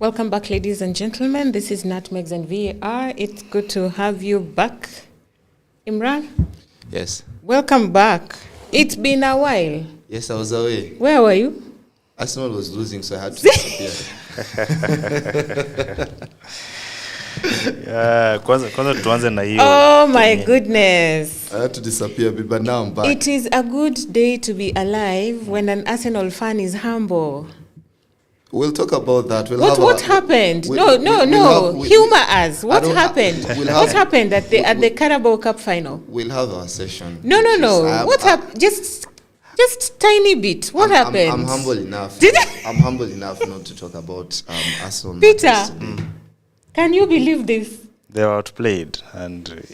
Welcome back, ladies and gentlemen. This is Nutmegs and VAR. It's good to have you back. Imran? Yes. Welcome back. It's been a while. Yes, I was away. Where were you? Arsenal was losing, so I had to disappear. Kwanza tuanze na hiyo. Oh my goodness. I had to disappear a bit, but now I'm back. It is a good day to be alive when an Arsenal fan is humble. We'll talk about that. What happened? No. Humor us. What happened? What happened at the Carabao Cup final? We'll have our session. No. What happened? Just tiny bit. What happened? I'm humble enough. I'm humble enough not to talk about Arsenal. Peter, can you believe this? They were outplayed, and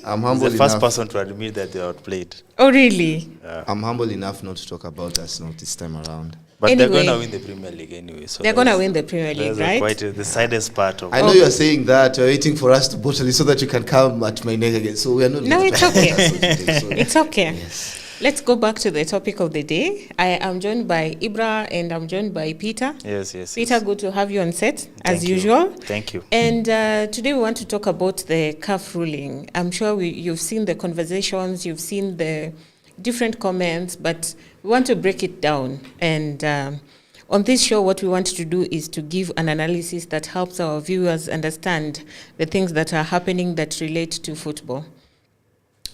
I'm humble the first enough. person to admit that they were outplayed. Oh, really? I'm humble enough not to talk about Arsenal this time around. But Anyway. they're going to win the Premier League anyway. So They're going to win the Premier League, that's right? quite the saddest part of I know you're saying that. You're waiting for us to bottle it so that you can come at my neck again. So we are not. No, going to it's talk okay. about Arsenal today, so- It's okay. Yes. Let's go back to the topic of the day. I am joined by Ibra and I'm joined by Peter. Yes. Peter, good to have you on set, as Thank you. usual. Thank you. And today we want to talk about the CAF ruling. I'm sure you've seen the conversations, you've seen the different comments, but we want to break it down. And on this show, what we want to do is to give an analysis that helps our viewers understand the things that are happening that relate to football.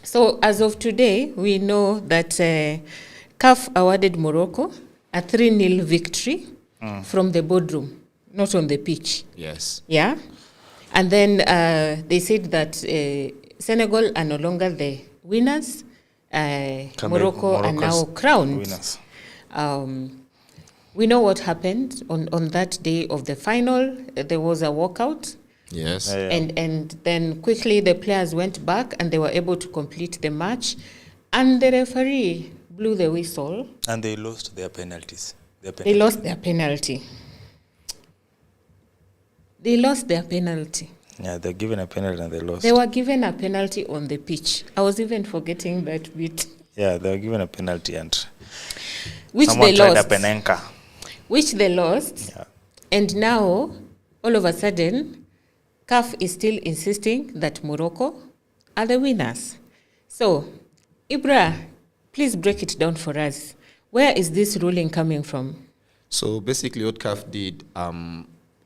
So as of today, we know that CAF awarded Morocco a 3-0 victory from the boardroom, not on the pitch. Yes. Yeah. And then they said that Senegal are no longer the winners. Morocco are now Morocco's crowned. winners. We know what happened on that day of the final. There was a walkout. Yes. Yeah. And then quickly the players went back and they were able to complete the match. And the referee blew the whistle. And they lost their penalties. They lost their penalty. Yeah, they're given a penalty and they lost. They were given a penalty on the pitch. I was even forgetting that bit. Yeah, they were given a penalty and Which someone they tried lost. a penenka. Which they lost. Yeah. And now, all of a sudden, CAF is still insisting that Morocco are the winners. So, Ibra, please break it down for us. Where is this ruling coming from? So basically what CAF did,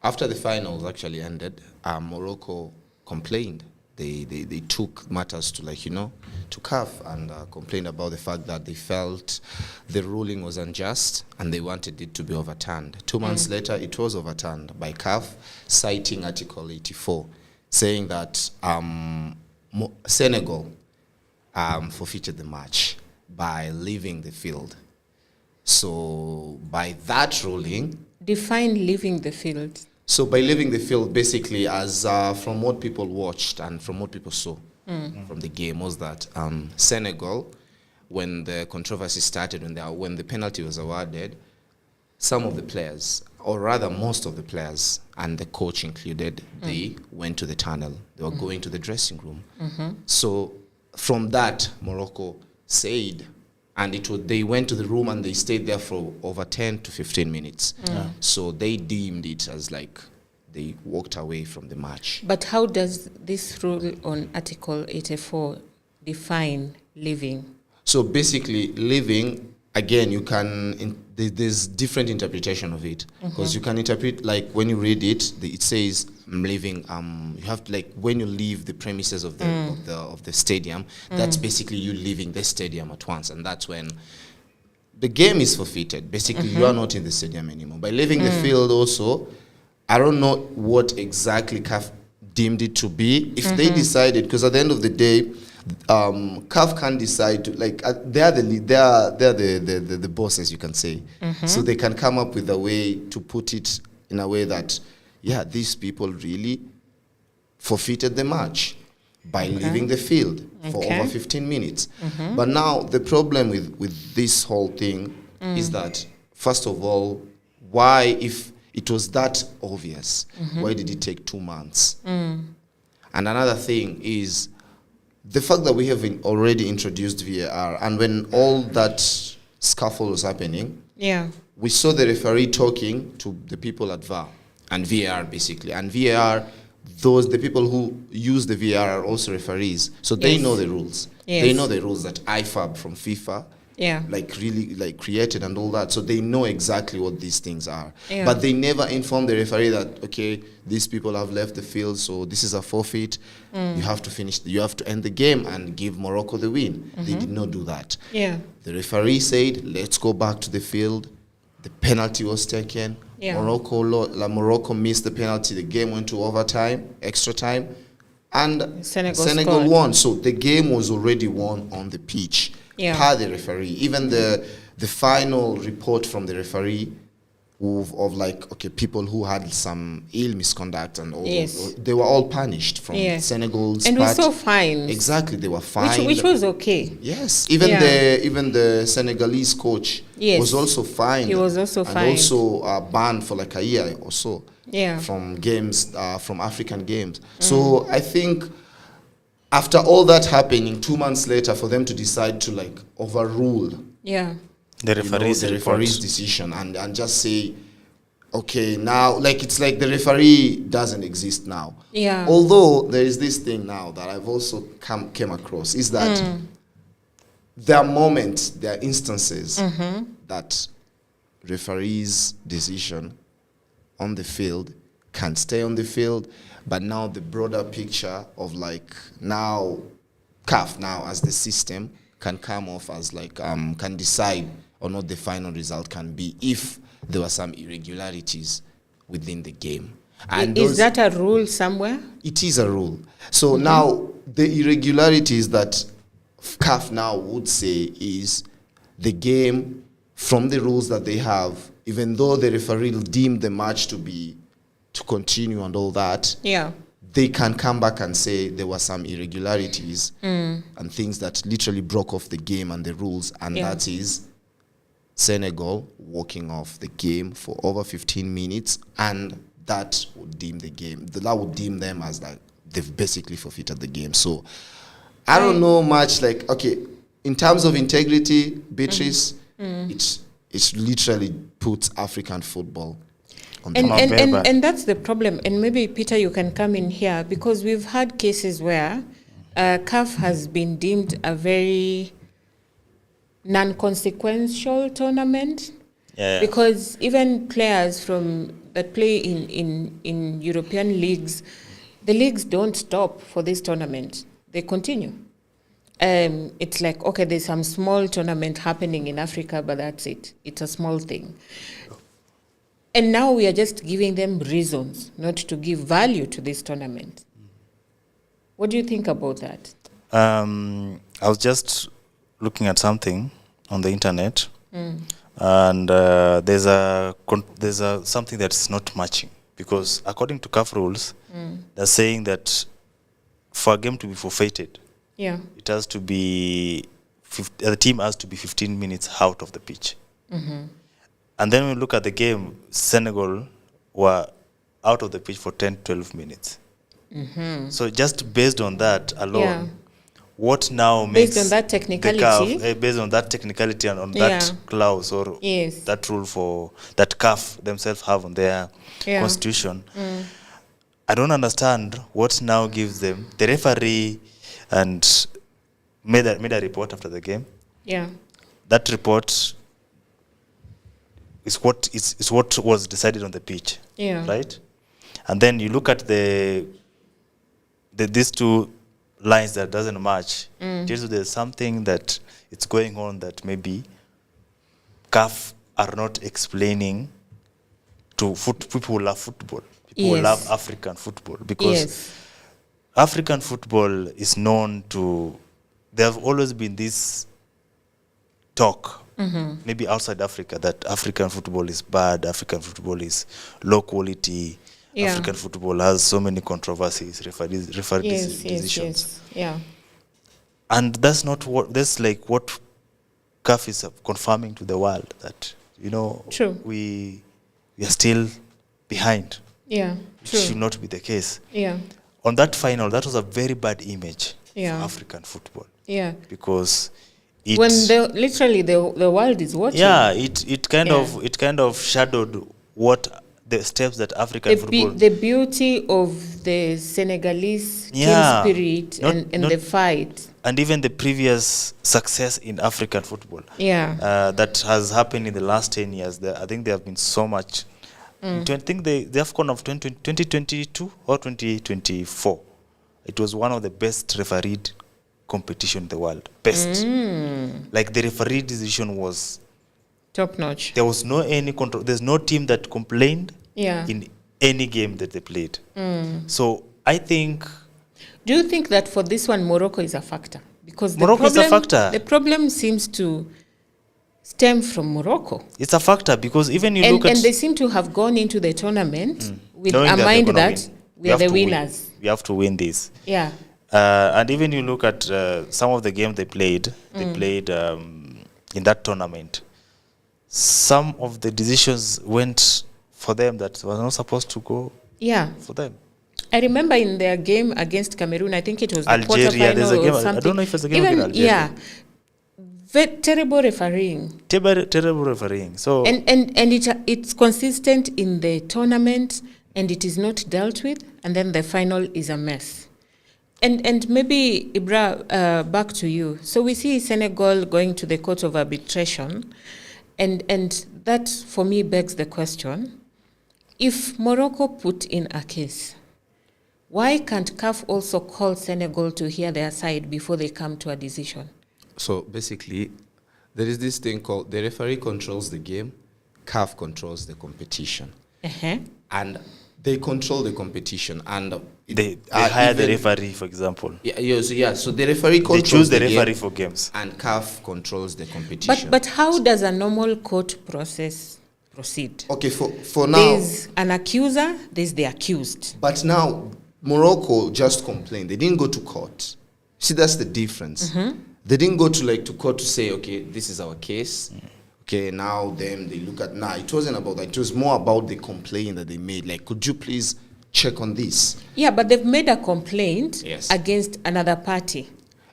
after the finals actually ended, Morocco complained. They took matters to to CAF and complained about the fact that they felt the ruling was unjust and they wanted it to be overturned. 2 months later, it was overturned by CAF, citing Article 84, saying that Senegal forfeited the match by leaving the field. So by that ruling... Define leaving the field. So by leaving the field, basically, as from what people watched and from what people saw from the game, was that Senegal, when the controversy started, when the penalty was awarded, some of the players, or rather most of the players, and the coach included, they went to the tunnel. They were going to the dressing room. So from that, Morocco said, and they went to the room and they stayed there for over 10 to 15 minutes. So they deemed it as like they walked away from the match. But how does this rule on Article 84 define leaving? So basically, leaving, again, you can, there's different interpretation of it. Because you can interpret, like when you read it, it says, I'm leaving, you have to, like, when you leave the premises of the stadium, that's basically you leaving the stadium at once. And that's when the game is forfeited. Basically, you are not in the stadium anymore. By leaving the field also, I don't know what exactly CAF deemed it to be. If they decided, because at the end of the day, CAF can decide to, like, they're the bosses, you can say. So they can come up with a way to put it in a way that, yeah, these people really forfeited the match by leaving the field for over 15 minutes. But now the problem with this whole thing is that, first of all, why, if it was that obvious, why did it take 2 months? And another thing is the fact that we have already introduced VAR, and when all that scuffle was happening, we saw the referee talking to the people at VAR. and VAR basically. And VAR, the people who use the VAR are also referees, so they Yes. know the rules. Yes. They know the rules that IFAB from FIFA Yeah. really created and all that, so they know exactly what these things are. Yeah. But they never inform the referee that, okay, these people have left the field, so this is a forfeit. You have to end the game and give Morocco the win. They did not do that. Yeah. The referee said, let's go back to the field. The penalty was taken. Yeah. Morocco missed the penalty. The game went to overtime, extra time, and Senegal Senegal scored. won. So the game was already won on the pitch, Yeah. per the referee. Even the final report from the referee of like, okay, people who had some ill misconduct and all, Yes. they were all punished from Yes. Senegal's And part. also fines. Exactly, they were fined. Which was okay. Yes, even Yeah. the Senegalese coach Yes. was also fined. He was also and fined. also banned for like a year or so. Yeah. From games, from African games. So I think after all that happening, 2 months later, for them to decide to like overrule Yeah. The the referee's referee's report. decision and just say, okay, now, like, it's like the referee doesn't exist now. Yeah. Although there is this thing now that I've also came across, is that there are moments, there are instances that referee's decision on the field can stay on the field, but now the broader picture of like now CAF now as the system can come off as like can decide or not the final result can be if there were some irregularities within the game. And Is that a rule somewhere? it is a rule. So now the irregularities that CAF now would say is the game from the rules that they have, even though the referee deemed the match to continue and all that, Yeah. they can come back and say there were some irregularities and things that literally broke off the game and the rules, and Yeah. that is Senegal walking off the game for over 15 minutes, and that would deem the game. That would deem them as like they've basically forfeited the game. So I don't know much. Like, okay, in terms of integrity, Beatrice, it's literally puts African football on the And, map. and, very and, bad. and that's the problem. And maybe, Peter, you can come in here because we've had cases where CAF has been deemed a very non-consequential tournament. Yeah. Because even players that play in European leagues, the leagues don't stop for this tournament. They continue. It's like, okay, there's some small tournament happening in Africa, but that's it. It's a small thing. And now we are just giving them reasons not to give value to this tournament. What do you think about that? I was just looking at something on the internet, and there's something that's not matching, because according to CAF rules, they're saying that for a game to be forfeited, Yeah. it has to be the team has to be 15 minutes out of the pitch. And then when we look at the game, Senegal were out of the pitch for 10-12 minutes. So just based on that alone, Yeah. what now makes Based on that the technicality? CAF, based on that technicality and on Yeah. that clause or Yes. that rule for that CAF themselves have on their Yeah. constitution, I don't understand what now gives them the referee and made a report after the game. Yeah. That report is what was decided on the pitch. Yeah. Right? And then you look at these two lines that doesn't match. Tells you there's something that it's going on that maybe CAF are not explaining to people who love football. People who Yes. love African football, because Yes. African football is known to. There have always been this talk, maybe outside Africa, that African football is bad, African football is low quality, Yeah. African football has so many controversies, referee Yes. decisions. Yes. Yeah. And that's not that's like what CAF is confirming to the world, that, True. we are still behind. Yeah. It True. should not be the case. Yeah. On that final, that was a very bad image Yeah. for African football, Yeah. because When literally the world is watching. it kind Yeah. of shadowed what the steps that African football. The beauty of the Senegalese team spirit and the fight. And even the previous success in African football. Yeah. That has happened in the last 10 years. I think there have been so much. I think the AFCON of 2022 or 2024, it was one of the best refereed competition in the world. Best. Like the referee decision was top notch. There was no any control. There's no team that complained in any game that they played. So I think. Do you think that for this one, Morocco is a factor? Because Morocco is a factor. The problem seems to stem from Morocco. It's a factor because even you look at... And they seem to have gone into the tournament with a mind that we are the winners. We have to win this. Yeah. And even you look at some of the games they played in that tournament. Some of the decisions went for them that was not supposed to go for them. I remember in their game against Cameroon, I think it was the Algeria, there's a game, or something. I don't know if it's a game against Algeria. Terrible refereeing. Terrible refereeing. So and it's consistent in the tournament and it is not dealt with, and then the final is a mess. And maybe Ibra, back to you. So we see Senegal going to the court of arbitration, and that for me begs the question: if Morocco put in a case, why can't CAF also call Senegal to hear their side before they come to a decision? So basically, there is this thing called the referee controls the game, CAF controls the competition. And they control the competition. And they hire the referee, for example. So the referee controls they choose the referee for games. And CAF controls the competition. But how does a normal court process proceed? Okay, for now... There's an accuser, there's the accused. But now... Morocco just complained. They didn't go to court. See, that's the difference. They didn't go to court to say, okay, this is our case. Okay, now they look at... it wasn't about that. It was more about the complaint that they made. Like, could you please check on this? Yeah, but they've made a complaint against another party.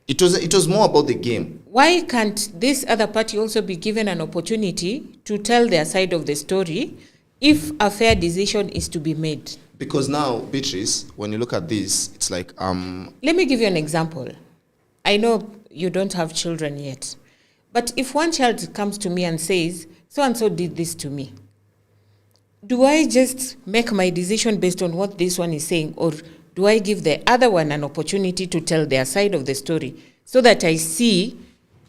It was more about the game. Why can't this other party also be given an opportunity to tell their side of the story if a fair decision is to be made? Because now, Beatrice, when you look at this, it's like... Let me give you an example. I know you don't have children yet. But if one child comes to me and says, so-and-so did this to me, do I just make my decision based on what this one is saying? Or do I give the other one an opportunity to tell their side of the story so that I see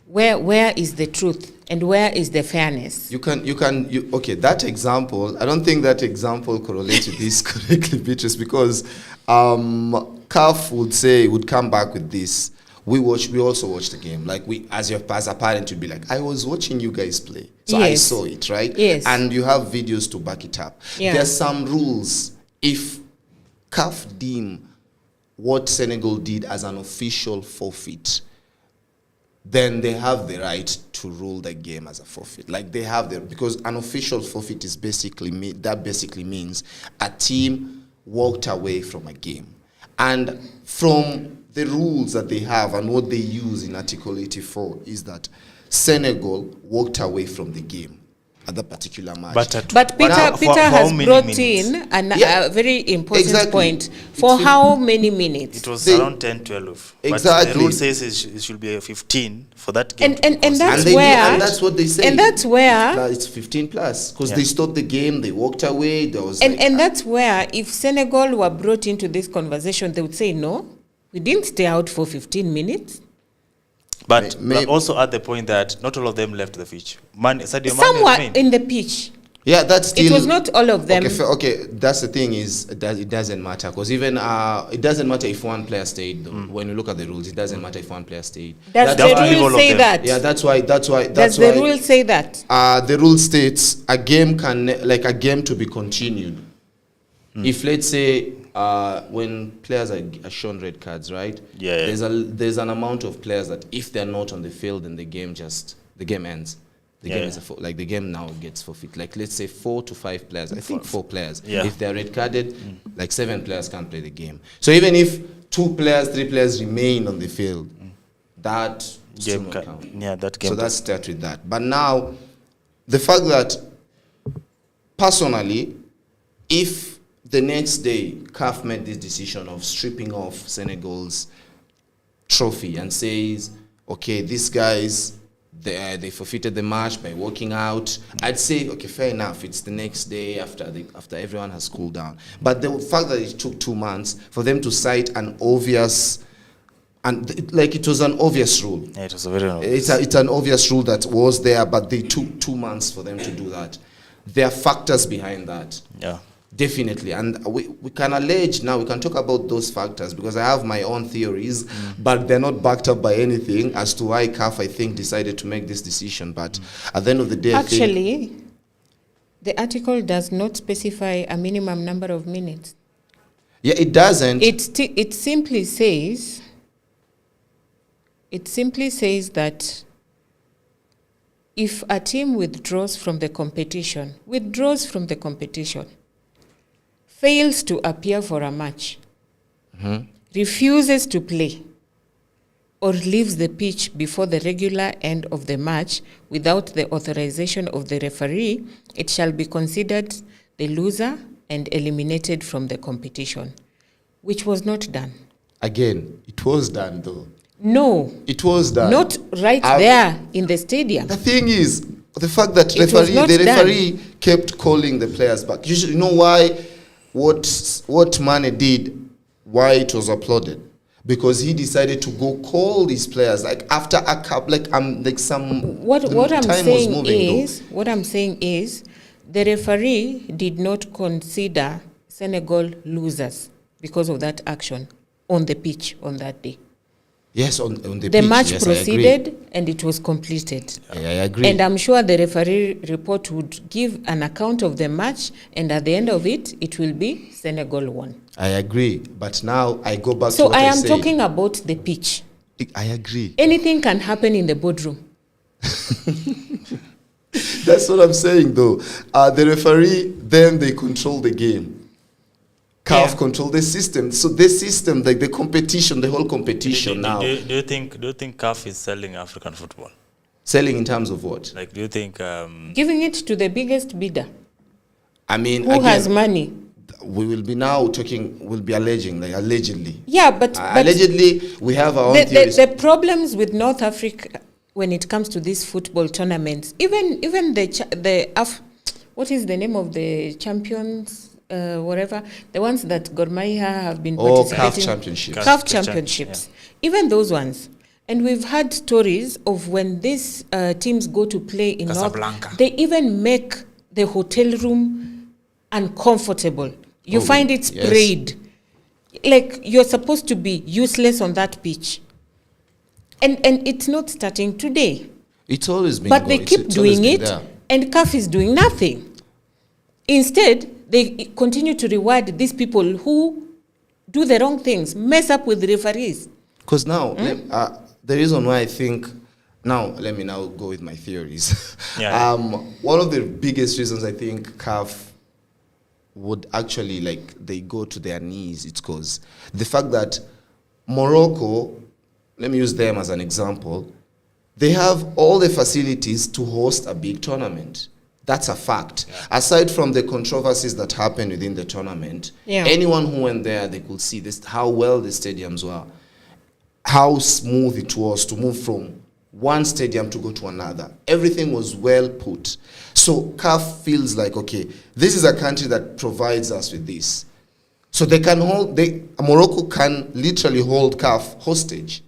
where is the truth and where is the fairness? Okay, that example, I don't think that example correlates with this correctly, Beatrice, because CAF would come back with this. We also watched the game. Like as a parent, you'd be like, I was watching you guys play. So I saw it, right? Yes. And you have videos to back it up. Yeah. There's some rules. If CAF deem what Senegal did as an official forfeit, then they have the right to rule the game as a forfeit. Like they have because an official forfeit is basically means a team walked away from a game. And from the rules that they have and what they use in Article 84 is that Senegal walked away from the game at that particular match. But Peter has brought in a very important point. For how many minutes? It was around 10, 12. Exactly. But the rule says it should be a 15 for that game. And that's what they say. And that's where... It's 15 plus. Because they stopped the game, they walked away. There was and that's where, if Senegal were brought into this conversation, they would say, no, we didn't stay out for 15 minutes. But also at the point that not all of them left the pitch. Somewhere in the pitch. Yeah, that's still... It was not all of them. Okay, that's the thing is, it doesn't matter. Because even, it doesn't matter if one player stayed. When you look at the rules, it doesn't matter if one player stayed. Does the rule say that? Yeah, that's why. Does the rule say that? The rule states a game to be continued. If, let's say, when players are shown red cards, right? Yeah. There's an amount of players that if they're not on the field, then the game ends. The game now gets forfeit. Like let's say 4 to 5 players. I think 4 players. Yeah. If they're red carded, like 7 players can't play the game. So even if 2 players, 3 players remain on the field, that game can count. Yeah, that game. So let's start with that. But now, the fact that personally, if the next day CAF made this decision of stripping off Senegal's trophy and says, okay, these guys, they forfeited the match by walking out, I'd say, okay, fair enough. It's the next day after everyone has cooled down. But the fact that it took 2 months for them to cite an obvious, it was an obvious rule. Yeah, it was a very obvious. It's an obvious rule that was there, but they took 2 months for them to do that. There are factors behind that. Yeah. Definitely. And we can allege now, we can talk about those factors because I have my own theories, but they're not backed up by anything as to why CAF, I think, decided to make this decision. But at the end of the day, actually, the article does not specify a minimum number of minutes. Yeah, it doesn't. It simply says that if a team withdraws from the competition, fails to appear for a match, refuses to play, or leaves the pitch before the regular end of the match without the authorization of the referee, it shall be considered the loser and eliminated from the competition, which was not done. Again, it was done though. No. It was done. Not there in the stadium. The thing is, the fact that the referee kept calling the players back. You know why? What Mane did, why it was applauded, because he decided to go call these players after a couple, what I'm saying is the referee did not consider Senegal losers because of that action on the pitch on that day. Yes, on the pitch. The match proceeded and it was completed. I agree. And I'm sure the referee report would give an account of the match, and at the end of it, it will be Senegal won. I agree. But now I go back to what I am said. talking about the pitch. I agree. Anything can happen in the boardroom. That's what I'm saying, though. The referee, then they control the game. CAF control the system. So this system, the competition, the whole competition now. Do you think CAF is selling African football? Selling in terms of what? Do you think giving it to the biggest bidder? I mean, who has money? We will be now talking. We'll be alleging, allegedly. Yeah, but allegedly we have our own theories. The problems with North Africa when it comes to these football tournaments, even what is the name of the champions? Whatever, the ones that Gor Mahia have been participating in. CAF championships. Yeah. Even those ones. And we've had stories of when these teams go to play in Casablanca. North, they even make the hotel room uncomfortable. You find it sprayed. Yes. Like you're supposed to be useless on that pitch. And it's not starting today. It's always been. But they keep doing it, and CAF is doing nothing. Instead, they continue to reward these people who do the wrong things, mess up with referees. Because now, the reason why I think, let me now go with my theories. One of the biggest reasons I think CAF would actually, they go to their knees, it's because the fact that Morocco, let me use them as an example, they have all the facilities to host a big tournament. That's a fact. Yeah. Aside from the controversies that happened within the tournament, anyone who went there, they could see this, how well the stadiums were, how smooth it was to move from one stadium to go to another. Everything was well put. So CAF feels like, okay, this is a country that provides us with this. So they can Morocco can literally hold CAF hostage.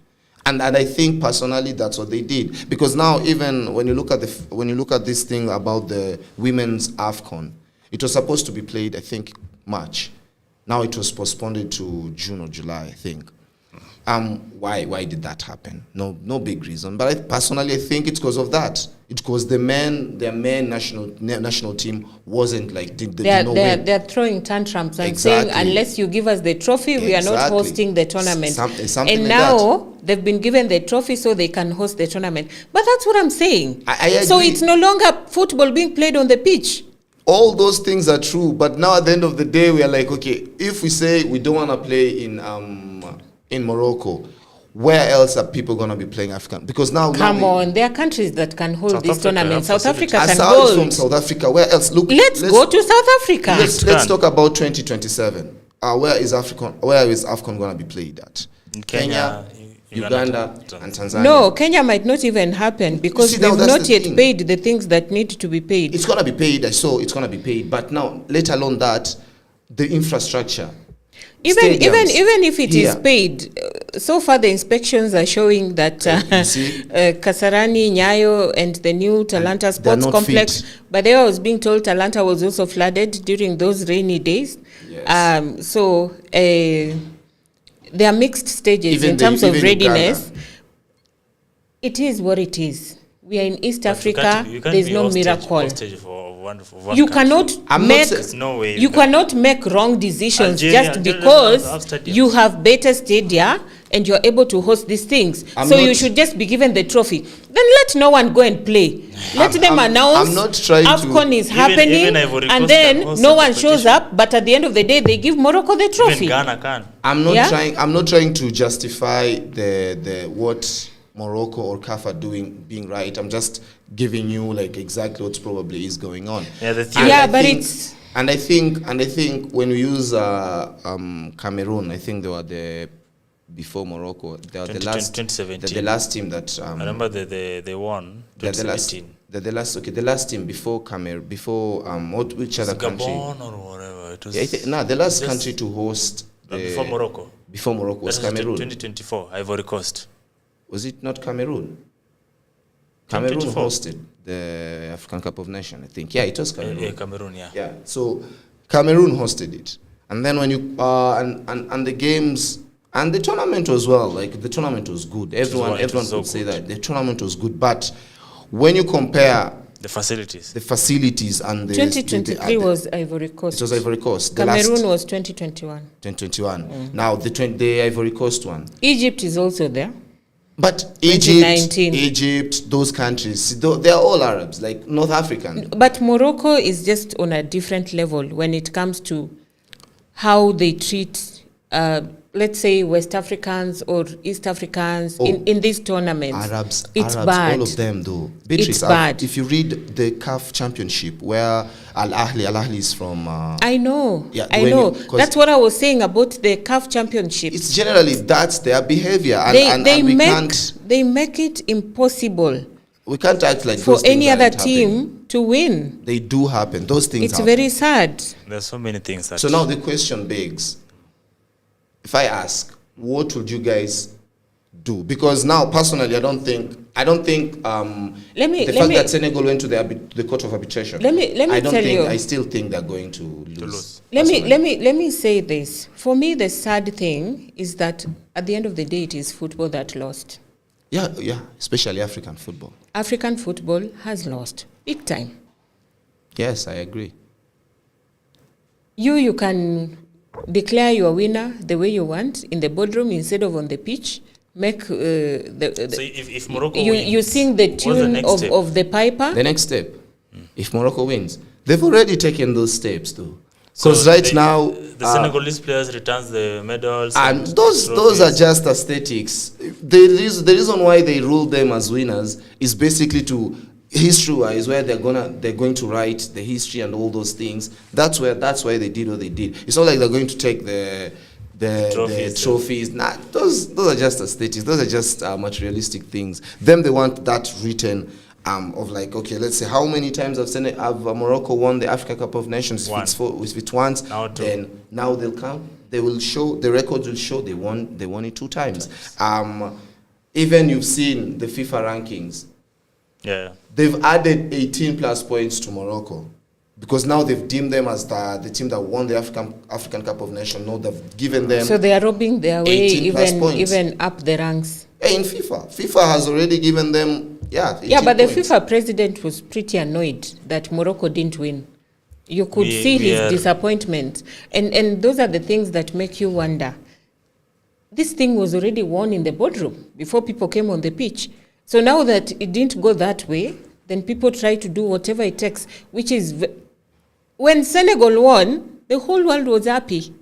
And I think personally that's what they did, because now even when you look at this thing about the women's AFCON, it was supposed to be played I think March. Now it was postponed to June or July I think. Why did that happen? No big reason, but I personally think it's because of that. It's because their main national team wasn't they're throwing tantrums and saying unless you give us the trophy, we are not hosting the tournament. And now they've been given the trophy so they can host the tournament. But that's what I'm saying. I agree. So it's no longer football being played on the pitch. All those things are true, but now at the end of the day, we are like, okay, if we say we don't want to play in Morocco, where else are people going to be playing African? Because now Come on, there are countries that can hold South this Africa, tournament. South facilities. Africa can aside from hold. South Africa, where else? Look, Let's go to South Africa. Let's talk about 2027. Where is AFCON going to be played at? In Kenya, Uganda, and Tanzania. No, Kenya might not even happen because see, now we've that's not the yet thing. paid the things that need to be paid. It's going to be paid. I saw it's going to be paid. But now, let alone that, the infrastructure. Even stadiums if it here. is paid, so far the inspections are showing that You see? Kasarani, Nyayo, and the new Talanta Sports not Complex. fit. But there I was being told Talanta was also flooded during those rainy days. Yes. So there are mixed stages Even in terms of even readiness. Uganda. It is what it is. We are in East But Africa. you can't there's be no hostage miracle. for one You country. cannot I'm not make sa- There's no way you cannot make wrong decisions Algeria just doesn't because have stadiums. you have better stadia and you're able to host these things. I'm So you not- should just be given the trophy. Then let no one go and play. Let them announce I'm not trying to- AFCON is Even happening, Ivory Coast and can then host no a one shows competition. up. But at the end of the day, they give Morocco the Even trophy. Ghana can. I'm not Yeah? trying. I'm not trying to justify the what Morocco or CAF are doing being right. I'm just giving you like exactly what probably is going on. Yeah, the And theory. Yeah, I but think- it's- and I think when we use Cameroon, I think they were the before Morocco. They were the 2017. the last team that I remember they won they're the last 2017. the last team before Cameroon before which other country? Gabon or whatever. It was Yeah, the last just- country to host before Morocco. Before Morocco was That was Cameroon. 2024, Ivory Coast. Was it not Cameroon? Cameroon 2024. hosted the African Cup of Nations, I think. Yeah, it was Cameroon. Yeah, Cameroon, yeah. Yeah, so Cameroon hosted it, and then when you and the games and the tournament as well. Like the tournament was good. Everyone it was so could say good. that the tournament was good. But when you compare The facilities. the facilities and the 2023 was Ivory Coast. it was Ivory Coast. The Cameroon last was 2021. 2021. Now the Ivory Coast one. Egypt is also there. But 2019. Egypt, those countries, they are all Arabs, like North African. But Morocco is just on a different level when it comes to how they treat, let's say, West Africans or East Africans in these tournaments. Arabs, It's Arabs, bad. all of them though. Beatrice, It's bad. If you read the CAF Championship, where Al Ahly is from, I know. Yeah, I when know. you- 'cause That's what I was saying about the CAF Championship. it's generally that's their behavior, and, and They make it impossible we can't act like for those things any other aren't happening. team to win. They do happen. Those things. It's happen. very sad. There's so many things that. So now the question begs: if I ask, what would you guys do? Because now, personally, I don't think the fact that Senegal went to the court of arbitration. Let me I don't tell think you. I still think they're going to lose. Let personally. me say this. For me, the sad thing is that at the end of the day, it is football that lost. Yeah, especially African football. African football has lost big time. Yes, I agree. You can declare your winner the way you want in the boardroom instead of on the pitch. Make so if Morocco you wins, sing the what's the tune next step? of the piper. The next step, if Morocco wins, they've already taken those steps, though. So Because now the Senegalese players returns the medals, and those are trophies. just aesthetics. The reason why they rule them as winners is basically to history-wise, where they're going to write the history and all those things. That's why they did what they did. It's not like they're going to take the trophies. Nah, those are just aesthetics. Those are just materialistic things. Them, they want that written. Of like, okay, let's say how many times have Morocco won the Africa Cup of Nations? If it's once, then now they'll count. They will show, the records will show they won it 2 times. Even you've seen the FIFA rankings. Yeah. They've added 18 plus points to Morocco because now they've deemed them as the team that won the African Cup of Nations. No, they've given them. So they are robbing their way 18 plus points. even up the ranks. In FIFA has already given them. Yeah, But the points. FIFA president was pretty annoyed that Morocco didn't win. You could see his disappointment. And those are the things that make you wonder. This thing was already won in the boardroom before people came on the pitch. So now that it didn't go that way, then people try to do whatever it takes, which is... When Senegal won, the whole world was happy.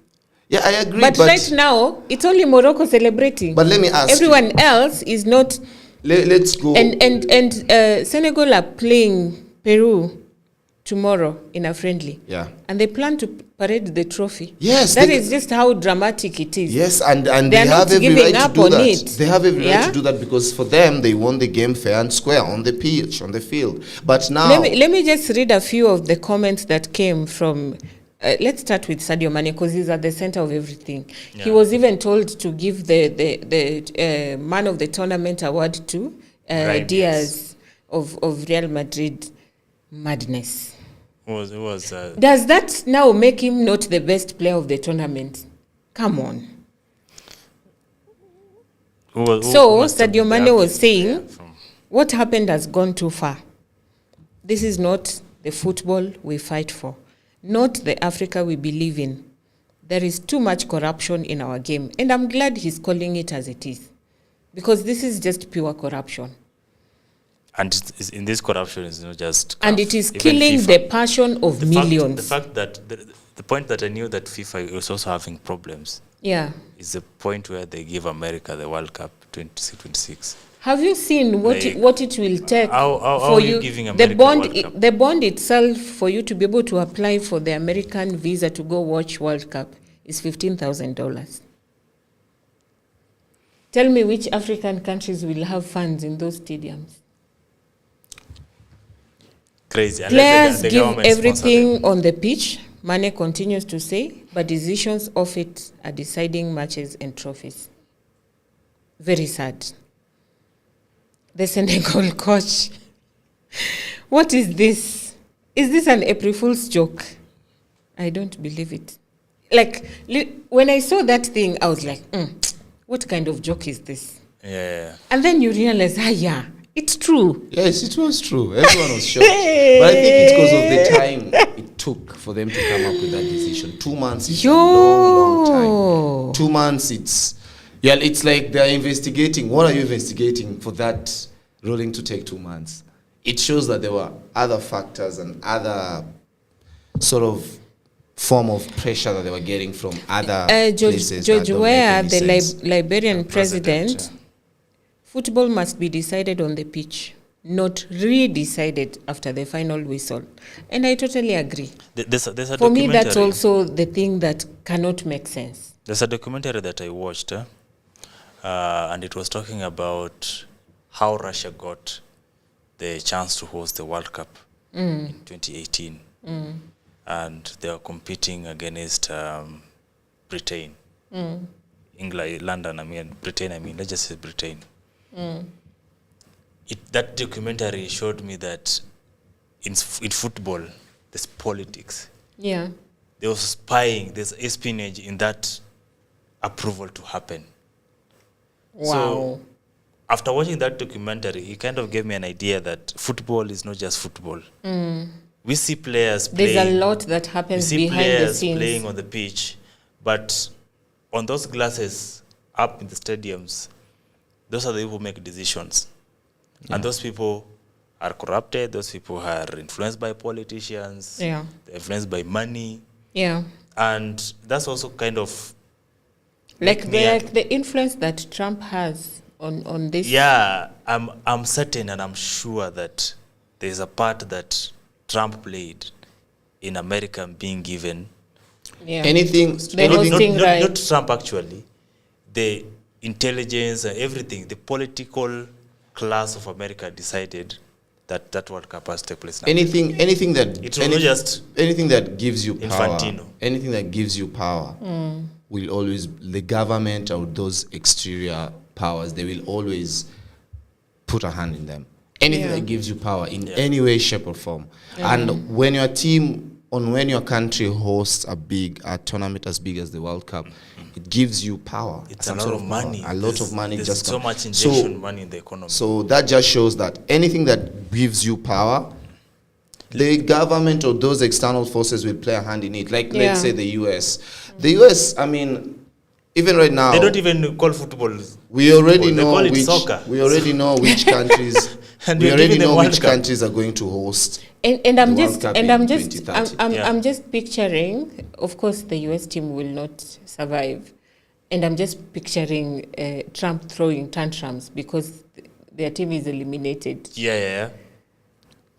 Yeah, I agree. But right now, it's only Morocco celebrating. But let me ask everyone else is not. Let's go. And Senegal are playing Peru tomorrow in a friendly. Yeah. And they plan to parade the trophy. Yes. That is just how dramatic it is. Yes, and they have every right to do that. It. They have every right to do that because for them, they won the game fair and square on the pitch, on the field. But now... Let me just read a few of the comments that came from... let's start with Sadio Mane because he's at the center of everything. Yeah. He was even told to give the Man of the Tournament award to Diaz of Real Madrid. Madness. Does that now make him not the best player of the tournament? Come on. Sadio Mane was saying, what happened has gone too far. This is not the football we fight for, not the Africa we believe in. There is too much corruption in our game, and I'm glad he's calling it as it is, because this is just pure corruption. And in this corruption is not just... And it is killing the passion of millions. The fact that... The point that I knew that FIFA was also having problems... Yeah. ...is the point where they give America the World Cup 2026. Have you seen what it will take how for you giving America the bond itself for you to be able to apply for the American visa to go watch World Cup is $15,000. Tell me which African countries will have fans in those stadiums. Crazy. Players give everything on the pitch, Mane continues to say, but decisions of it are deciding matches and trophies. Very sad. The Senegal coach. What is this? Is this an April Fool's joke? I don't believe it. Like, when I saw that thing, I was like, what kind of joke is this? Yeah. And then you realize, yeah. It's true. Yes, it was true. Everyone was shocked. But I think it's because of the time it took for them to come up with that decision. 2 months is a long time. 2 months, it's like they're investigating. What are you investigating for that ruling to take 2 months? It shows that there were other factors and other sort of form of pressure that they were getting from other places. George Weah, the Liberian president, football must be decided on the pitch, not re-decided after the final whistle. And I totally agree. For me, that's also the thing that cannot make sense. There's a documentary that I watched, and it was talking about how Russia got the chance to host the World Cup in 2018. And they were competing against Britain. England, London, Britain, let's just say Britain. That documentary showed me that in football, there's politics. Yeah. There was spying, there's espionage in that approval to happen. Wow. So after watching that documentary, it kind of gave me an idea that football is not just football. We see players playing. There's a lot that happens behind the scenes. Playing on the pitch, but on those glasses up in the stadiums, those are the people who make decisions. Yeah. And those people are corrupted, those people are influenced by politicians, they're influenced by money. Yeah. And that's also kind of... Like the influence that Trump has on this. Yeah, I'm certain and I'm sure that there's a part that Trump played in America being given anything not Trump actually, the intelligence and everything, the political class of America decided that World Cup has to take place now. Anything that gives you power, Infantino. Anything that gives you power will always, the government or those exterior powers, they will always put a hand in them. Anything that gives you power in any way, shape, or form. And when your country hosts a tournament as big as the World Cup, it gives you power. It's a lot of money. A lot of money. There's so much injection money in the economy. So that just shows that anything that gives you power, the government or those external forces will play a hand in it. Like, let's say the US. The US, I mean, even right now, they don't even call football. We already know soccer. We already know which countries. We already know which countries are going to host. And I'm just picturing of course, the US team will not survive. And I'm just picturing Trump throwing tantrums because their team is eliminated. Yeah.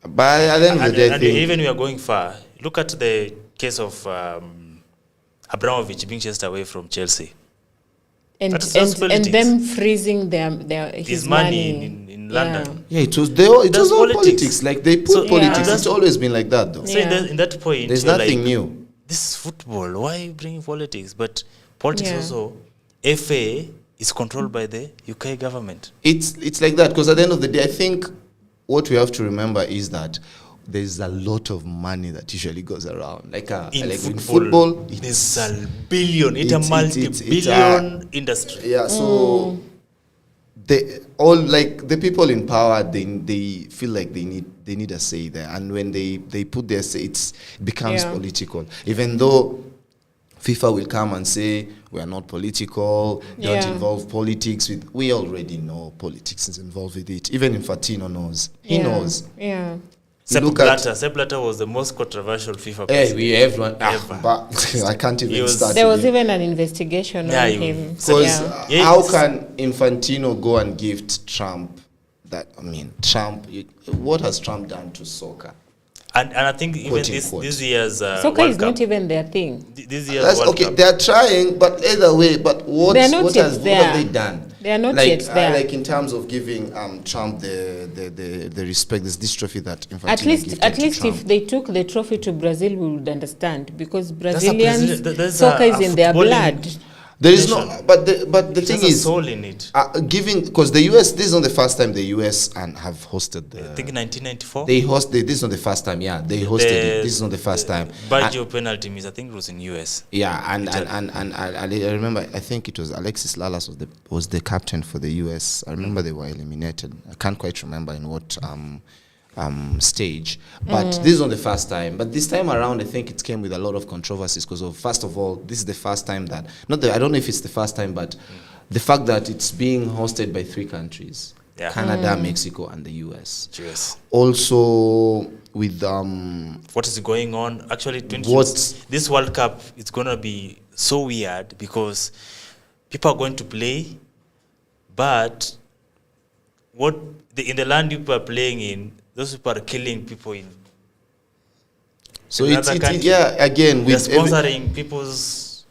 But at the end of the day, And even we are going far. Look at the case of Abramovich being chased away from Chelsea. And That's them freezing his money in London. Yeah, it was all politics. Like they put So, politics. yeah. It's always been like that, though. So in that point, There's you're nothing like, new. This is football. Why are you bringing politics? But politics Yeah. also, FA is controlled by the UK government. It's like that because at the end of the day, I think what we have to remember is that there's a lot of money that usually goes around. Like In football, there's a billion. It's a it's multi-billion industry. yeah. So they all like the people in power. They feel like they need a say there, and when they put their say, it becomes political. Even though FIFA will come and say we are not political, don't involve politics. We already know politics is involved with it. Even Infantino knows. He knows. Yeah. Sepp Look at- Blatter was the most controversial FIFA Hey, president. everyone. Ever. But I can't even was- start. There was again. even an investigation on him. Because Yeah, how it's- can Infantino go and gift Trump that? I mean, Trump. What has Trump done to soccer? And I think even Quote, this unquote. year's Soccer World is Cup, not even their thing. this year's That's World okay. Cup, They are trying, but either way. But what They are not what yet has what there. have they done? They are not like, yet there. Like in terms of giving Trump the respect. This trophy that Infantino At least gifted to if Trump. they took the trophy to Brazil, we would understand because a Brazilians there's soccer a is in their footballing blood. There is no, nation. but the it thing has a is, soul in it. giving because the US. This is not the first time the US and have hosted the. I think 1994. They hosted. This is not the first time. Yeah, they hosted it. This is not the first time. Baggio penalty miss. I think it was in US. Yeah, and I remember. I think it was Alexis Lalas was the captain for the US. I remember they were eliminated. I can't quite remember in what stage, but this is not the first time. But this time around, I think it came with a lot of controversies because of first of all, this is the first time that I don't know if it's the first time, but the fact that it's being hosted by 3 countries: Canada, Mexico, and the US. Also with what is going on? Actually, this World Cup is gonna be so weird because people are going to play, but in the land people are playing in, those people are killing people in. So another country. yeah, again They're with sponsoring people's.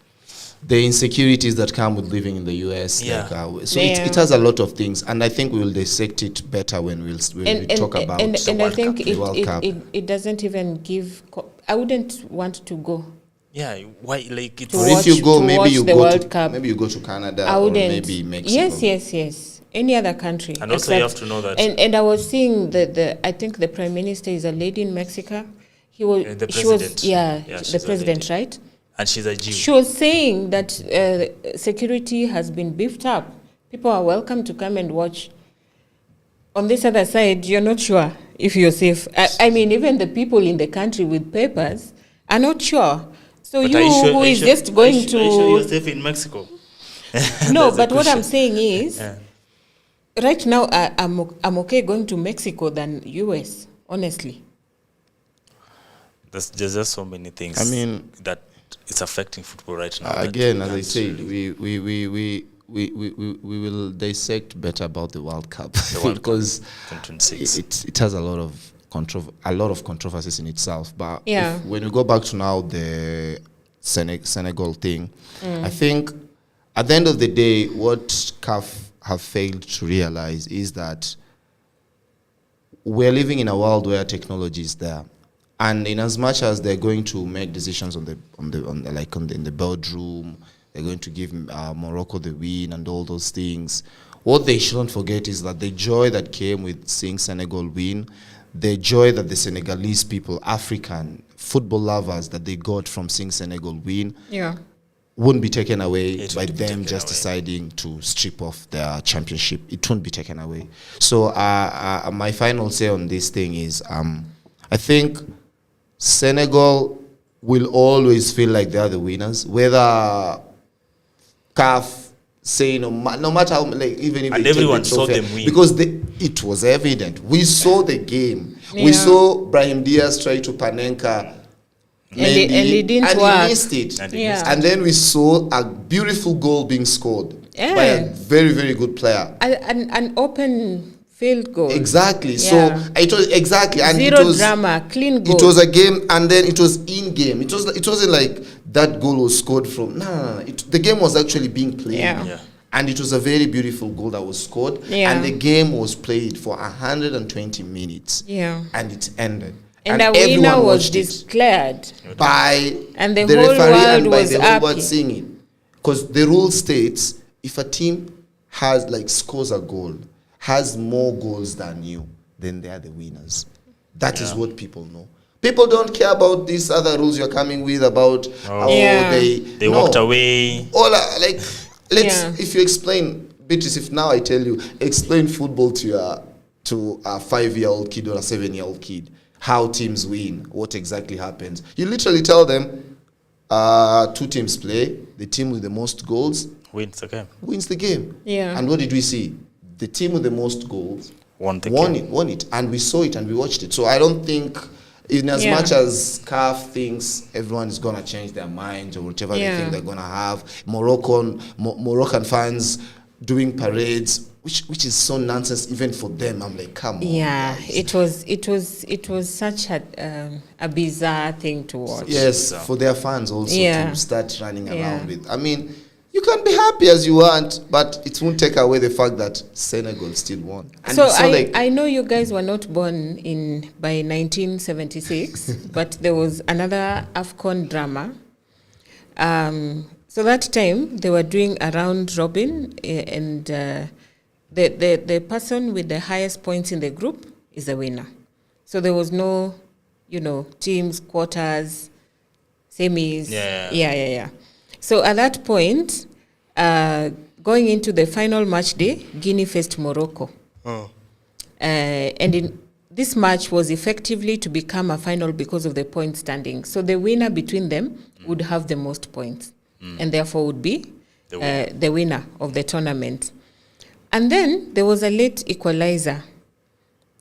the insecurities that come with living in the US. Yeah. So it has a lot of things, and I think we will dissect it better when we talk about and the I World think Cup. The World Cup. it doesn't even give. I wouldn't want to go. Yeah, why? Like it's. To Or if you go, to maybe watch you the go World to Cup. maybe you go to Canada I or wouldn't. maybe Mexico. Yes. Any other country. And also you have to know that. And I was seeing I think the Prime Minister is a lady in Mexico. She was the she was president. the She's a president, lady. right? And she's a Jew. She was saying that security has been beefed up. People are welcome to come and watch. On this other side, you're not sure if you're safe. I mean, even the people in the country with papers are not sure. So But who is just going are you to... sure you're safe in Mexico? No, That's the but what I'm question. saying is, Yeah. right now, I'm okay going to Mexico than US, honestly. There's just so many things. I mean, that it's affecting football right now. Again, as I said, we will dissect better about the World Cup World because 2026. it has a lot of controversies in itself. But Yeah. when we go back to now the Senegal thing, I think at the end of the day, what CAF have failed to realize is that we're living in a world where technology is there. And in as much as they're going to make decisions in the boardroom, they're going to give Morocco the win and all those things. What they shouldn't forget is that the joy that came with seeing Senegal win, the joy that the Senegalese people, African football lovers, that they got from seeing Senegal win, wouldn't be taken away by them just deciding to strip off their championship. It won't be taken away. So my final say on this thing is, I think Senegal will always feel like they are the winners, whether CAF say no matter how, like, even if And they everyone take the saw trophy, them win. because it was evident. We saw the game. Yeah. We saw Brahim Diaz try to Panenka Mendy, and it didn't and work. he missed it. And Yeah. And then we saw a beautiful goal being scored by a very, very good player. An open field goal. Exactly. Yeah. So it was exactly, and Zero it was drama, clean goal. It was a game, and then it was in game. It wasn't like that goal was scored from. No. The game was actually being played. Yeah. And it was a very beautiful goal that was scored. Yeah. And the game was played for 120 minutes. Yeah. And it ended. And a winner everyone was watched it declared. by And the the whole referee world and by was the whole happy. world seeing it. Because the rule states if a team scores a goal, has more goals than you, then they are the winners. That is what people know. People don't care about these other rules you're coming with about they walked away. All if you explain, Beatrice, if now I tell you, explain football to a 5-year-old kid or a 7-year-old kid, how teams win, what exactly happens. You literally tell them 2 teams play, the team with the most goals Wins the game. Yeah. And what did we see? The team with the most goals won it. And we saw it and we watched it. So I don't think, in as much as CAF thinks everyone is going to change their minds or whatever they think they're going to have, Moroccan fans doing parades, which is so nonsense even for them. I'm like, come on. Yeah, guys. it was such a bizarre thing to watch. Yes, for their fans also Yeah. to start running around with. I mean, you can be happy as you want, but it won't take away the fact that Senegal still won. And So I know you guys were not born by 1976, but there was another AFCON drama. So that time they were doing a round robin, and the person with the highest points in the group is the winner. So there was no, teams, quarters, semis. Yeah. So at that point, going into the final match day, Guinea faced Morocco. And this match was effectively to become a final because of the point standing. So the winner between them would have the most points and therefore would be the winner of the tournament. And then there was a late equalizer.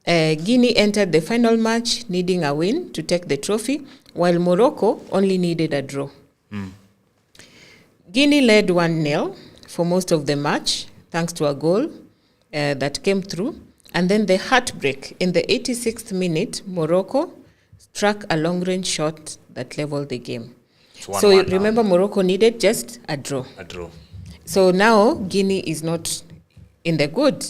Guinea entered the final match needing a win to take the trophy, while Morocco only needed a draw. Guinea led 1-0 for most of the match, thanks to a goal that came through. And then the heartbreak. In the 86th minute, Morocco struck a long-range shot that leveled the game. So remember, Morocco needed just a draw. So now Guinea is not in the good.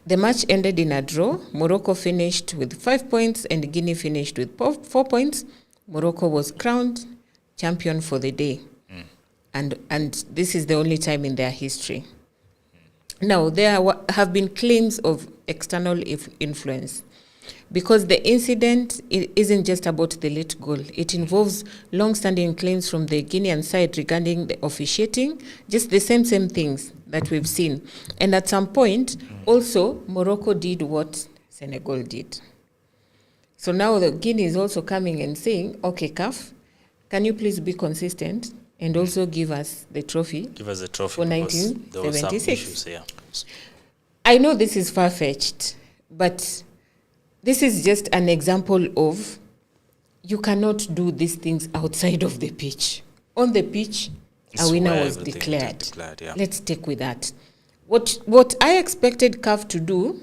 The match ended in a draw. Morocco finished with 5 points and Guinea finished with 4 points. Morocco was crowned champion for the day. And this is the only time in their history. Now, there have been claims of external influence because the incident isn't just about the late goal. It involves long-standing claims from the Guinean side regarding the officiating, just the same things that we've seen. And at some point, also, Morocco did what Senegal did. So now the Guinea is also coming and saying, okay, CAF, can you please be consistent and also give us the trophy? Give us the trophy for because there were some 1976. issues, yeah. I know this is far-fetched, but this is just an example of you cannot do these things outside of the pitch. On the pitch, a winner was declared. Yeah. Let's stick with that. What I expected CAF to do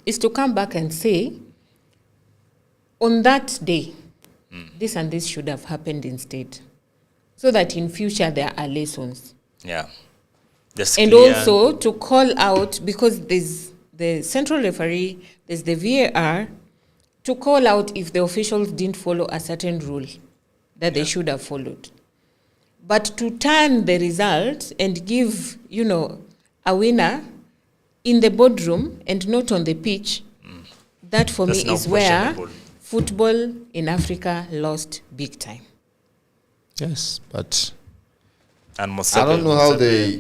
is to come back and say, on that day, this and this should have happened instead, so that in future there are lessons. Yeah. And also to call out, because there's the central referee, there's the VAR, to call out if the officials didn't follow a certain rule that they should have followed. But to turn the result and give, a winner in the boardroom and not on the pitch, that for me is where football in Africa lost big time. Yes, but and I don't know how they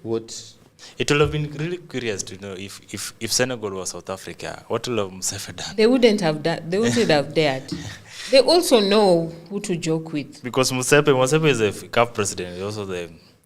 what. It would have been really curious to know if Senegal was South Africa, what would have Musefe done? They wouldn't have done. They wouldn't have dared. They also know who to joke with. Because Musefe is a CAF president. He also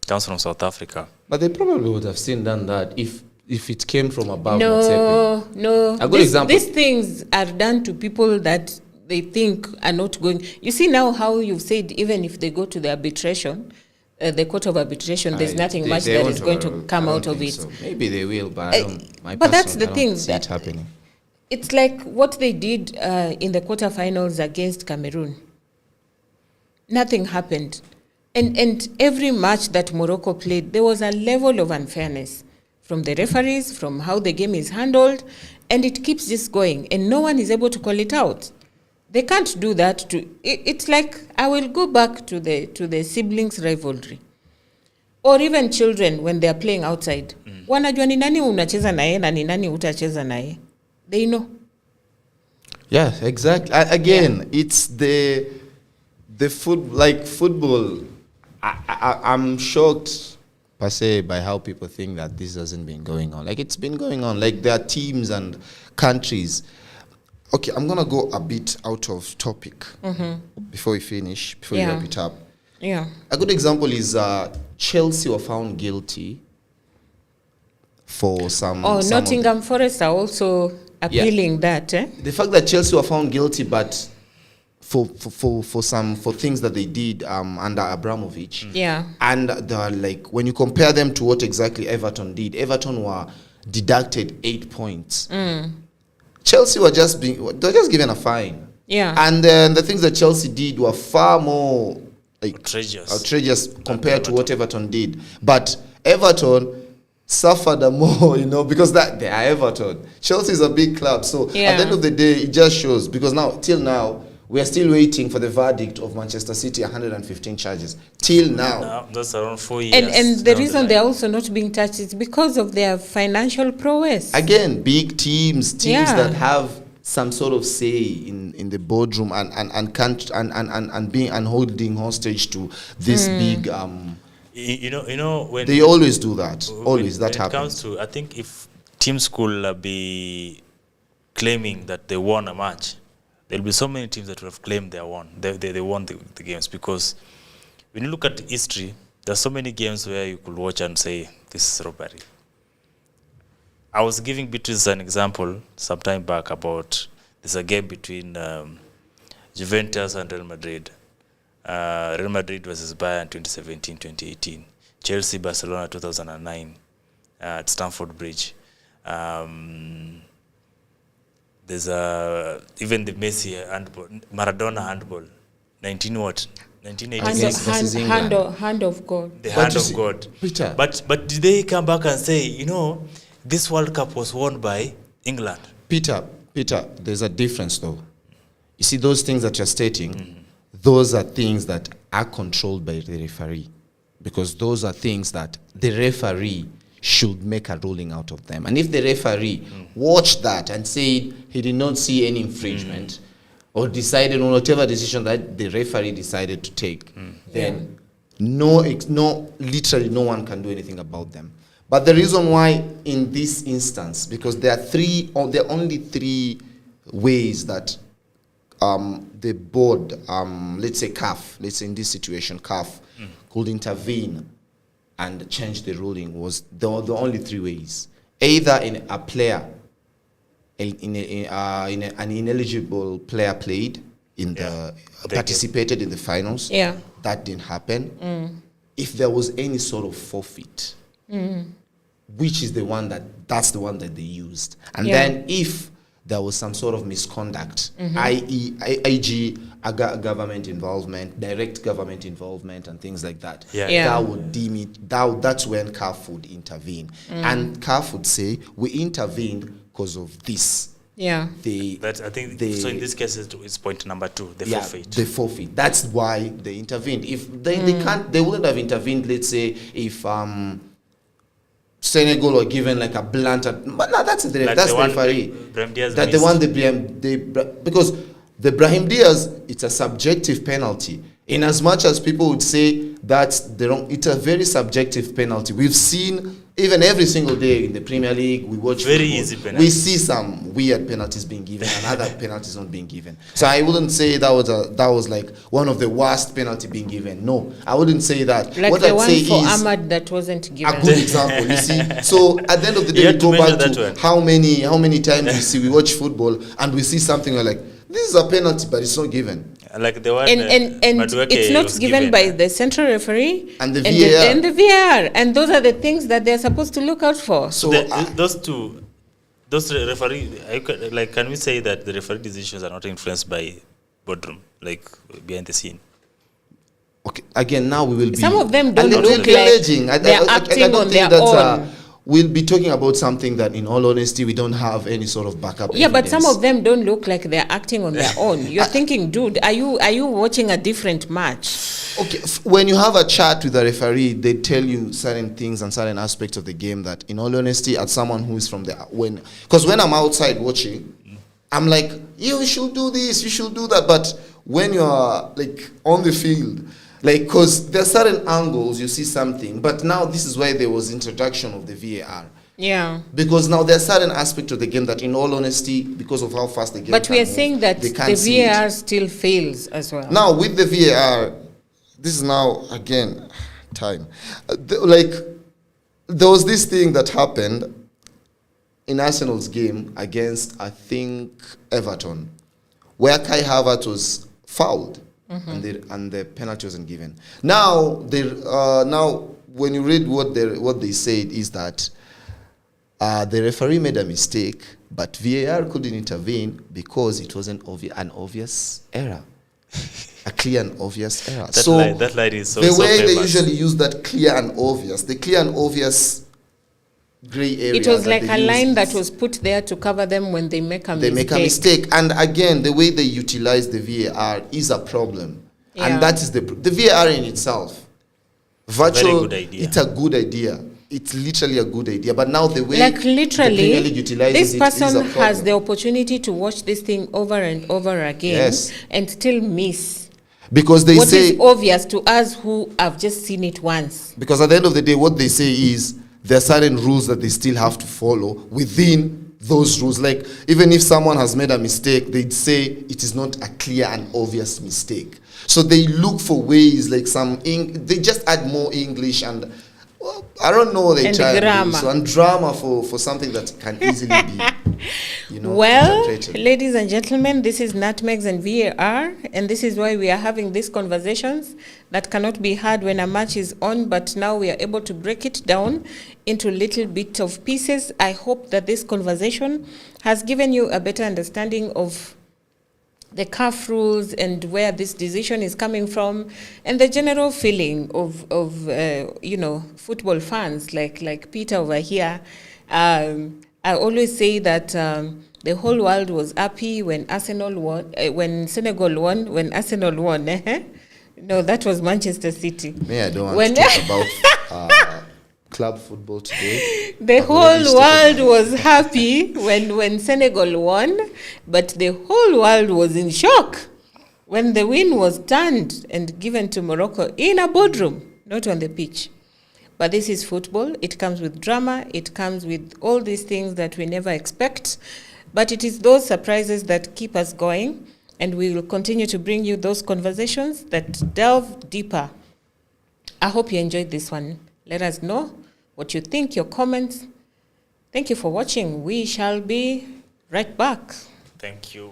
comes from South Africa. But they probably would have done that if it came from above. No. A good example. These things are done to people that they think are not going. You see now how you've said even if they go to the arbitration, the court of arbitration, there's nothing much that is going to come out of it. So. Maybe they will, but I don't. But that's the thing see it happening. It's like what they did in the quarterfinals against Cameroon. Nothing happened. And every match that Morocco played, there was a level of unfairness from the referees, from how the game is handled, and it keeps just going, and no one is able to call it out. They can't do that. It's like, I will go back to the siblings rivalry. Or even children when they are playing outside. Wanajua ni nani unacheza naye na ni nani utacheza naye. They know. Yeah, exactly. Again, it's the football. I'm shocked per se by how people think that this hasn't been going on. Like, it's been going on. Like, there are teams and countries. Okay, I'm gonna go a bit out of topic before we wrap it up. Yeah. A good example is Chelsea were found guilty for some. Nottingham Forest are also appealing that. The fact that Chelsea were found guilty, but for things that they did under Abramovich. Yeah. And they're like, when you compare them to what exactly Everton did, Everton were deducted 8 points. Chelsea were just given a fine. Yeah. And then the things that Chelsea did were far more outrageous compared to what Everton did. But Everton suffered more, because they are Everton. Chelsea is a big club. So at the end of the day, it just shows. Because till now, we are still waiting for the verdict of Manchester City, 115 charges. Till now. That's around 4 years. And the reason they're also not being touched is because of their financial prowess. Again, big teams that have some sort of say in the boardroom and being and holding hostage to this big. When they always do that. Always that happens. Comes to, I think if teams could be claiming that they won a match, there'll be so many teams that will have claimed they won. They won the games, because when you look at history, there's so many games where you could watch and say this is robbery. I was giving Beatrice an example some time back about there's a game between Juventus and Real Madrid. Real Madrid versus Bayern 2017-2018. Chelsea, Barcelona 2009 at Stamford Bridge. There's even the Messi handball, Maradona handball, 1986. Hand of God. The hand of God. Peter. But did they come back and say, this World Cup was won by England? Peter, there's a difference though. You see, those things that you're stating, those are things that are controlled by the referee, because those are things that the referee should make a ruling out of them. And if the referee watched that and said he did not see any infringement or decided on whatever decision that the referee decided to take, then literally no one can do anything about them. But the reason why in this instance, because there are only three ways that the board, let's say CAF, let's say in this situation CAF, could intervene and change the ruling, was the only three ways. Either in a player, in an ineligible player played participated in the finals. Yeah. That didn't happen. If there was any sort of forfeit, which is that's the one that they used. And then if there was some sort of misconduct, i.e., government involvement, direct government involvement, and things like that, that would deem it. That's when CAF would intervene, and CAF would say, "We intervened because of this." Yeah. I think so. In this case, it's point number 2, the forfeit. The forfeit. That's why they intervened. If they wouldn't have intervened. Let's say if Senegal were given like a blunt, but no, that's the referee. That the one because the Brahim Diaz, it's a subjective penalty. In as much as people would say that's it's a very subjective penalty. We've seen even every single day in the Premier League, we watch very football, easy penalties. we see some weird penalties being given and other penalties not being given. So I wouldn't say that was like one of the worst penalty being given. No, I wouldn't say that. Like what the I'd one say for is Ahmad that wasn't given. a good example. You see, so at the end of the day, You we have to go back measure that to one. how many times we watch football and we see something like this is a penalty, but it's not given. Like the one and Madueke it's not was given by the central referee And the VAR. and the VAR, and those are the things that they're supposed to look out for. So those referee, can we say that the referee decisions are not influenced by boardroom, like behind the scene? okay, again, now we will be. Some of them don't a little look bit like alleging. they're acting don't on think their that, own. we'll be talking about something that, in all honesty, we don't have any sort of backup. Yeah, but some evidence. of them don't look like they're acting on their own. You're thinking, dude, are you watching a different match? Okay, when you have a chat with a referee, they tell you certain things and certain aspects of the game that, in all honesty, as someone who is from the because when I'm outside watching, I'm like, you should do this, you should do that. But when you're like on the field, like, because there are certain angles you see something, but now this is why there was introduction of the VAR. Yeah. Because now there are certain aspects of the game that, in all honesty, because of how fast the game. But we are can saying move, that they the can't see it. VAR still fails as well. Now with the VAR, this is now again time. There was this thing that happened in Arsenal's game against, I think, Everton, where Kai Havertz was fouled. And the penalty wasn't given. Now, when you read what they said is that the referee made a mistake, but VAR couldn't intervene because it was an obvious error, a clear and obvious error. That line is so the way famous. they usually use that clear and obvious gray area. It was that like they a use, line that was put there to cover them when they make a mistake. Make a mistake. And again, the way they utilize the VAR is a problem. Yeah. And that is the VAR in itself. Virtual, good idea. it's a good idea. It's literally a good idea. But now the way Like the Premier literally, League utilizes this it person is a has problem. the opportunity to watch this thing over and over again Yes. and still miss Because they what say, is obvious to us who have just seen it once. because at the end of the day, what they say is there are certain rules that they still have to follow within those rules. Like, even if someone has made a mistake, they'd say it is not a clear and obvious mistake. So they look for ways, like they just add more English and, well, I don't know, they And try grammar. and do so, and drama for something that can easily be, Well, interpreted. ladies and gentlemen, this is Nutmegs and VAR, and this is why we are having these conversations that cannot be had when a match is on, but now we are able to break it down into little bits of pieces. I hope that this conversation has given you a better understanding of the CAF rules and where this decision is coming from, and the general feeling of football fans like Peter over here. I always say that the whole world was happy when Arsenal won, when Senegal won, when Arsenal won. No, that was Manchester City. I don't want When- to talk about club football today. The I've already whole stated world was happy when Senegal won, but the whole world was in shock when the win was turned and given to Morocco in a boardroom, not on the pitch. But this is football. It comes with drama. It comes with all these things that we never expect. But it is those surprises that keep us going, and we will continue to bring you those conversations that delve deeper. I hope you enjoyed this one. Let us know what you think, your comments. Thank you for watching. We shall be right back. Thank you.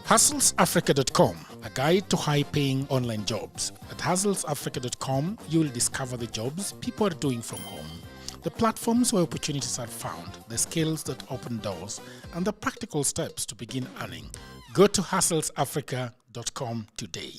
HustlesAfrica.com, a guide to high-paying online jobs. At HustlesAfrica.com, you will discover the jobs people are doing from home, the platforms where opportunities are found, the skills that open doors, and the practical steps to begin earning. Go to HustlesAfrica.com today.